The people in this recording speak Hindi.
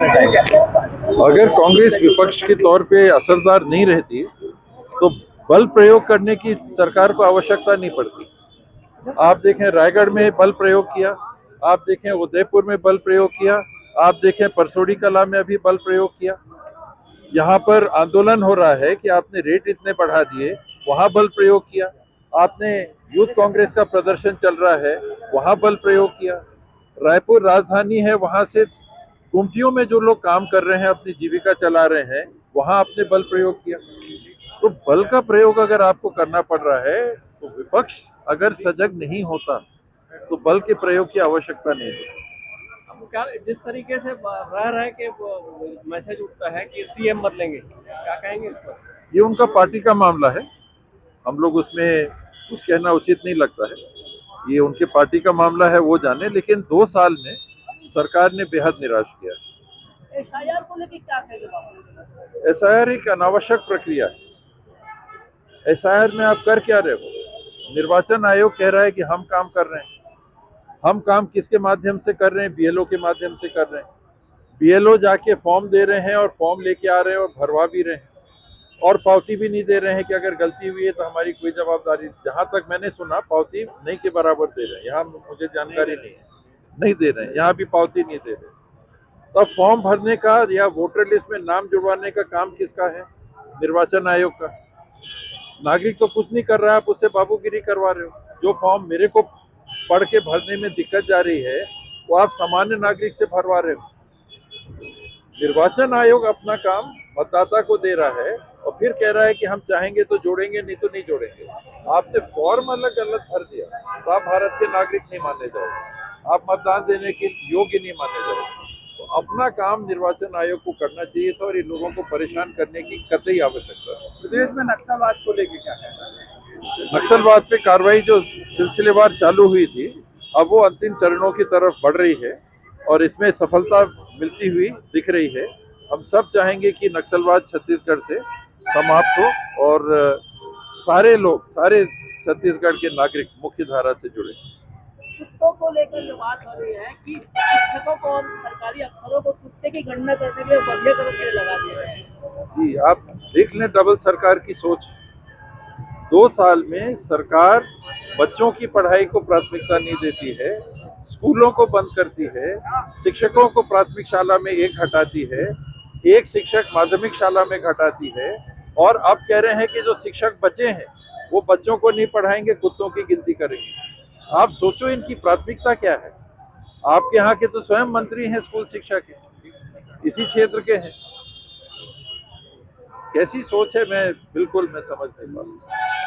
अगर कांग्रेस विपक्ष के तौर पे असरदार नहीं रहती तो बल प्रयोग करने की सरकार को आवश्यकता नहीं पड़ती। आप देखें रायगढ़ में बल प्रयोग किया, आप देखें उदयपुर में बल प्रयोग किया, आप देखें परसोड़ी कला में अभी बल प्रयोग किया। यहाँ पर आंदोलन हो रहा है कि आपने रेट इतने बढ़ा दिए, वहां बल प्रयोग किया। आपने यूथ कांग्रेस का प्रदर्शन चल रहा है, वहां बल प्रयोग किया। रायपुर राजधानी है, वहां से कुंटियों में जो लोग काम कर रहे हैं, अपनी जीविका चला रहे हैं, वहां आपने बल प्रयोग किया। तो बल का प्रयोग अगर आपको करना पड़ रहा है तो विपक्ष अगर सजग नहीं होता तो बल के प्रयोग की आवश्यकता नहीं है। क्या जिस तरीके से रह रहे के मैसेज उठता है कि सीएम बदलेंगे, क्या कहेंगे इस पर? ये उनका पार्टी का मामला है, हम लोग उसमें कुछ कहना उचित नहीं लगता है। ये उनके पार्टी का मामला है, वो जाने। लेकिन 2 साल में सरकार ने बेहद निराश किया। एसआईआर को लेकर क्या कहेंगे? एसआईआर एक अनावश्यक प्रक्रिया है। एसआईआर में आप कर क्या रहे हो? निर्वाचन आयोग कह रहा है कि हम काम कर रहे हैं। हम काम किसके माध्यम से कर रहे हैं? बीएलओ के माध्यम से कर रहे हैं। बीएलओ जाके फॉर्म दे रहे हैं और फॉर्म लेके आ रहे हैं और भरवा भी रहे हैं और पावती भी नहीं दे रहे हैं कि अगर गलती हुई है तो हमारी कोई जवाबदारी। जहां तक मैंने सुना पावती नहीं के बराबर दे रहे हैं, यहाँ मुझे जानकारी नहीं है, नहीं दे रहे हैं, यहाँ भी पावती नहीं दे रहे। तो अब फॉर्म भरने का या वोटर लिस्ट में नाम जुड़वाने का काम किसका है? निर्वाचन आयोग का। नागरिक तो कुछ नहीं कर रहा है, आप उससे बाबूगिरी करवा रहे हो। जो फॉर्म मेरे को पढ़ के भरने में दिक्कत जा रही है वो आप सामान्य नागरिक से भरवा रहे हो। निर्वाचन आयोग अपना काम मतदाता को दे रहा है और फिर कह रहा है कि हम चाहेंगे तो जोड़ेंगे, नहीं तो नहीं जोड़ेंगे। आपने फॉर्म अलग गलत भर दिया तो आप भारत के नागरिक नहीं माने जाओगे, आप मतदान देने के योग्य नहीं माने जाओगे। तो अपना काम निर्वाचन आयोग को करना चाहिए था और इन लोगों को परेशान करने की कतई आवश्यकता है। प्रदेश में नक्सलवाद को लेकर क्या कहना है? नक्सलवाद पे कार्रवाई जो सिलसिलेवार चालू हुई थी, अब वो अंतिम चरणों की तरफ बढ़ रही है और इसमें सफलता मिलती हुई दिख रही है। हम सब चाहेंगे कि नक्सलवाद छत्तीसगढ़ से समाप्त हो और सारे लोग, सारे छत्तीसगढ़ के नागरिक मुख्य धारा से जुड़े। कुत्तों को लेकर जो बात हो रही है कि शिक्षकों को और सरकारी अफसरों को कुत्ते की गणना करने के लिए बधिया कदम के लिए लगा दिए गए हैं। जी, आप देख लें डबल सरकार की सोच। 2 साल में सरकार बच्चों की पढ़ाई को प्राथमिकता नहीं देती है, स्कूलों को बंद करती है, शिक्षकों को प्राथमिक शाला में एक हटाती है, एक शिक्षक माध्यमिक शाला में घटाती है और अब कह रहे हैं कि जो शिक्षक बचे हैं वो बच्चों को नहीं पढ़ाएंगे, कुत्तों की गिनती करेंगे। आप सोचो इनकी प्राथमिकता क्या है। आपके यहाँ के तो स्वयं मंत्री हैं स्कूल शिक्षा के, इसी क्षेत्र के हैं। कैसी सोच है, मैं समझ नहीं पा रहा।